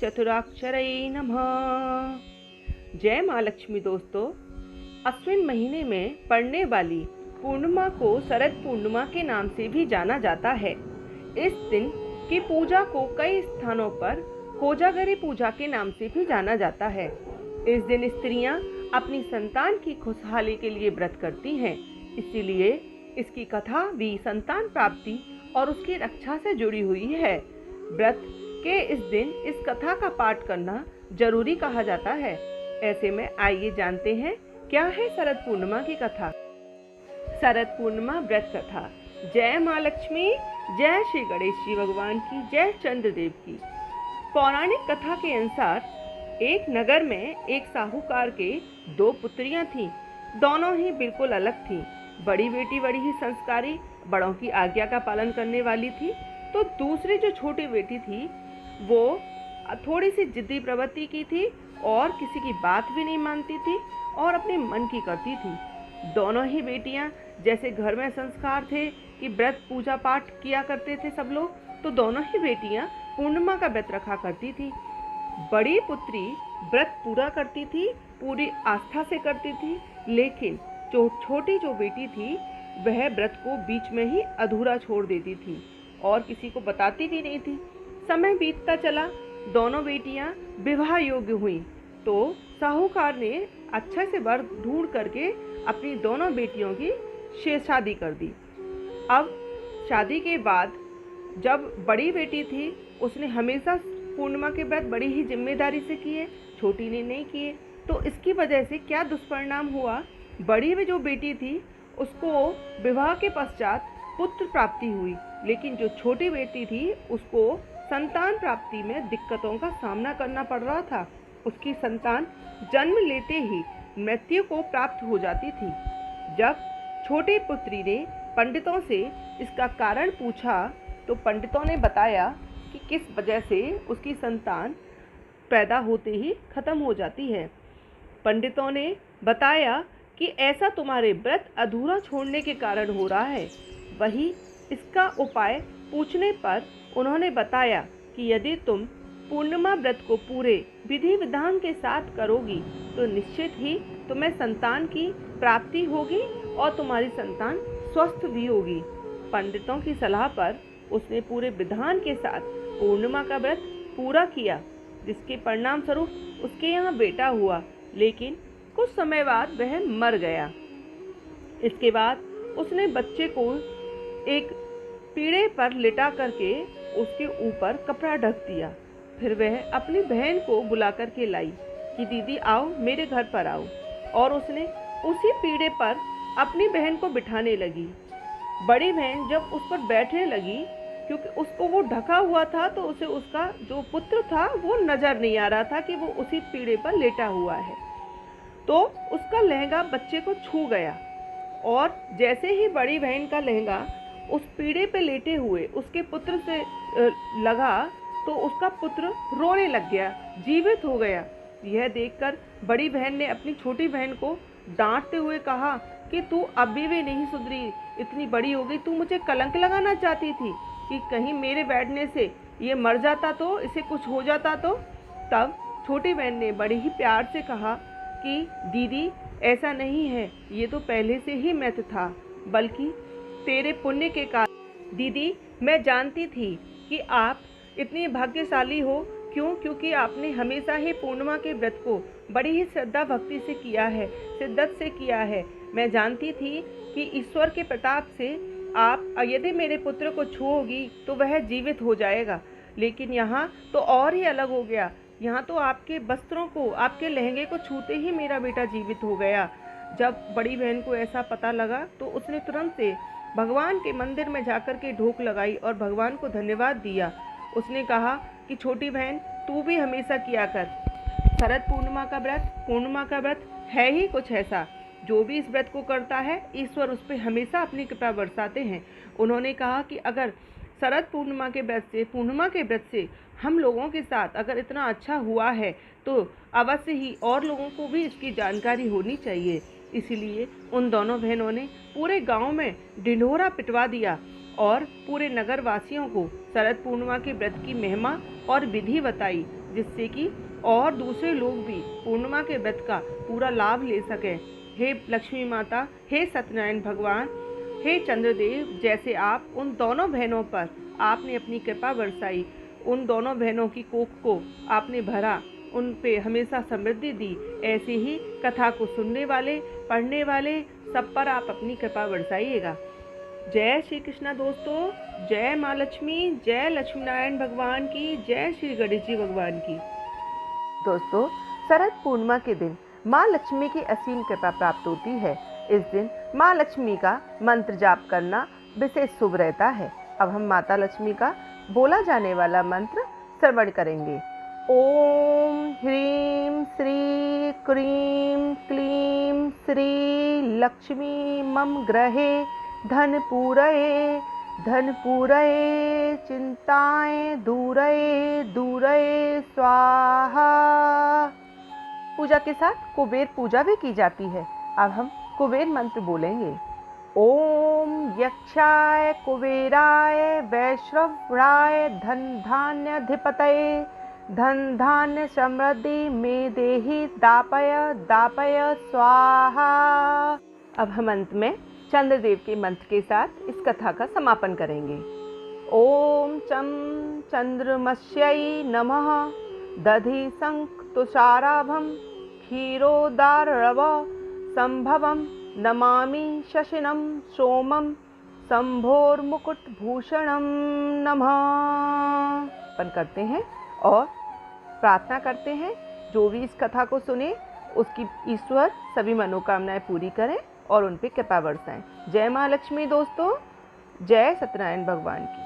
चतुराक्षरै नमः। जय माँ लक्ष्मी। दोस्तों, अश्विन महीने में पड़ने वाली पूर्णिमा को शरद पूर्णिमा के नाम से भी जाना जाता है। इस दिन की पूजा को कई स्थानों पर कोजागरी पूजा के नाम से भी जाना जाता है। इस दिन स्त्रियां अपनी संतान की खुशहाली के लिए व्रत करती हैं, इसीलिए इसकी कथा भी संतान प्राप्ति और उसकी रक्षा से जुड़ी हुई है। व्रत के इस दिन इस कथा का पाठ करना जरूरी कहा जाता है। ऐसे में आइए जानते हैं क्या है शरद पूर्णिमा की कथा। शरद पूर्णिमा व्रत कथा। जय माँ लक्ष्मी, जय श्री गणेश जी भगवान की, जय चंद्रदेव की। पौराणिक कथा के अनुसार एक नगर में एक साहूकार के दो पुत्रियां थीं। दोनों ही बिल्कुल अलग थीं। बड़ी बेटी बड़ी ही संस्कारी, बड़ों की आज्ञा का पालन करने वाली थी, तो दूसरी जो छोटी बेटी थी वो थोड़ी सी जिद्दी प्रवृत्ति की थी और किसी की बात भी नहीं मानती थी और अपने मन की करती थी। दोनों ही बेटियां, जैसे घर में संस्कार थे कि व्रत पूजा पाठ किया करते थे सब लोग, तो दोनों ही बेटियां पूर्णिमा का व्रत रखा करती थी। बड़ी पुत्री व्रत पूरा करती थी, पूरी आस्था से करती थी, लेकिन जो छोटी जो बेटी थी वह व्रत को बीच में ही अधूरा छोड़ देती थी और किसी को बताती भी नहीं थी। समय बीतता चला, दोनों बेटियां विवाह योग्य हुईं, तो साहूकार ने अच्छे से वर ढूंढ करके अपनी दोनों बेटियों की शादी कर दी। अब शादी के बाद जब बड़ी बेटी थी उसने हमेशा पूर्णिमा के व्रत बड़ी ही जिम्मेदारी से किए, छोटी ने नहीं किए। तो इसकी वजह से क्या दुष्परिणाम हुआ, बड़ी में जो बेटी थी उसको विवाह के पश्चात पुत्र प्राप्ति हुई, लेकिन जो छोटी बेटी थी उसको संतान प्राप्ति में दिक्कतों का सामना करना पड़ रहा था। उसकी संतान जन्म लेते ही मृत्यु को प्राप्त हो जाती थी। जब छोटी पुत्री ने पंडितों से इसका कारण पूछा तो पंडितों ने बताया कि किस वजह से उसकी संतान पैदा होते ही खत्म हो जाती है। पंडितों ने बताया कि ऐसा तुम्हारे व्रत अधूरा छोड़ने के कारण हो रहा है। वही इसका उपाय पूछने पर उन्होंने बताया कि यदि तुम पूर्णिमा व्रत को पूरे विधि विधान के साथ करोगी तो निश्चित ही तुम्हें संतान की प्राप्ति होगी और तुम्हारी संतान स्वस्थ भी होगी। पंडितों की सलाह पर उसने पूरे विधान के साथ पूर्णिमा का व्रत पूरा किया, जिसके परिणाम स्वरूप उसके यहाँ बेटा हुआ, लेकिन कुछ समय बाद वह मर गया। इसके बाद उसने बच्चे को एक पीढ़े पर लिटा करके उसके ऊपर कपड़ा ढक दिया। फिर वह अपनी बहन को बुला करके लाई कि दीदी आओ, मेरे घर पर आओ, और उसने उसी पीढ़े पर अपनी बहन को बिठाने लगी। बड़ी बहन जब उस पर बैठने लगी, क्योंकि उसको वो ढका हुआ था तो उसे उसका जो पुत्र था वो नजर नहीं आ रहा था कि वो उसी पीढ़े पर लेटा हुआ है, तो उसका लहंगा बच्चे को छू गया और जैसे ही बड़ी बहन का लहंगा उस पीढ़े पे लेटे हुए उसके पुत्र से लगा तो उसका पुत्र रोने लग गया, जीवित हो गया। यह देखकर बड़ी बहन ने अपनी छोटी बहन को डांटते हुए कहा कि तू अभी भी नहीं सुधरी, इतनी बड़ी हो गई, तू मुझे कलंक लगाना चाहती थी कि कहीं मेरे बैठने से ये मर जाता तो, इसे कुछ हो जाता तो। तब छोटी बहन ने बड़े ही प्यार से कहा कि दीदी ऐसा नहीं है, ये तो पहले से ही मृत था, बल्कि तेरे पुण्य के कारण। दीदी, मैं जानती थी कि आप इतनी भाग्यशाली हो। क्यों? क्योंकि आपने हमेशा ही पूर्णिमा के व्रत को बड़ी ही श्रद्धा भक्ति से किया है, शिद्दत से किया है। मैं जानती थी कि ईश्वर के प्रताप से आप यदि मेरे पुत्र को छूओगी तो वह जीवित हो जाएगा, लेकिन यहाँ तो और ही अलग हो गया। यहाँ तो आपके वस्त्रों को, आपके लहंगे को छूते ही मेरा बेटा जीवित हो गया। जब बड़ी बहन को ऐसा पता लगा तो उसने तुरंत से भगवान के मंदिर में जाकर के ढोक लगाई और भगवान को धन्यवाद दिया। उसने कहा कि छोटी बहन, तू भी हमेशा किया कर। शरद पूर्णिमा का व्रत, पूर्णिमा का व्रत है ही कुछ ऐसा, जो भी इस व्रत को करता है ईश्वर उस पर हमेशा अपनी कृपा बरसाते हैं। उन्होंने कहा कि अगर शरद पूर्णिमा के व्रत से, पूर्णिमा के व्रत से हम लोगों के साथ अगर इतना अच्छा हुआ है तो अवश्य ही और लोगों को भी इसकी जानकारी होनी चाहिए। इसीलिए उन दोनों बहनों ने पूरे गांव में ढिंढोरा पिटवा दिया और पूरे नगर वासियों को शरद पूर्णिमा के व्रत की महिमा और विधि बताई जिससे कि और दूसरे लोग भी पूर्णिमा के व्रत का पूरा लाभ ले सकें। हे लक्ष्मी माता, हे सत्यनारायण भगवान, हे चंद्रदेव, जैसे आप उन दोनों बहनों पर आपने अपनी कृपा बरसाई, उन दोनों बहनों की कोख को आपने भरा, उन पे हमेशा समृद्धि दी, ऐसे ही कथा को सुनने वाले, पढ़ने वाले सब पर आप अपनी कृपा बरसाइएगा। जय श्री कृष्णा दोस्तों, जय माँ लक्ष्मी, जय लक्ष्मी नारायण भगवान की, जय श्री गणेश जी भगवान की। दोस्तों, शरद पूर्णिमा के दिन माँ लक्ष्मी की असीम कृपा प्राप्त होती है। इस दिन माँ लक्ष्मी का मंत्र जाप करना विशेष शुभ रहता है। अब हम माता लक्ष्मी का बोला जाने वाला मंत्र श्रवण करेंगे। ओम ह्रीं श्री क्रीं क्लीं श्री लक्ष्मी मम गृहे धन पूरये चिंताएं दूरये स्वाहा। पूजा के साथ कुबेर पूजा भी की जाती है। अब हम कुबेर मंत्र बोलेंगे। ओम यक्षाय कुबेराय वैश्रवाय धन धान्याधिपतये धन धान्य समृद्धि में देहि दापय स्वाहा। अब हम अंत में चंद्रदेव के मंत्र के साथ इस कथा का समापन करेंगे। ओम चं चंद्रमस्यै नमः दधि शंख तुषाराभं क्षीरोदाररव संभवं नमामि शशिनं सोमं शंभोर्मुकुटभूषणं नमः। अर्पण करते हैं और प्रार्थना करते हैं, जो भी इस कथा को सुने उसकी ईश्वर सभी मनोकामनाएं पूरी करें और उन पे कृपा बरसाएं। जय माँ लक्ष्मी दोस्तों, जय सत्यनारायण भगवान की।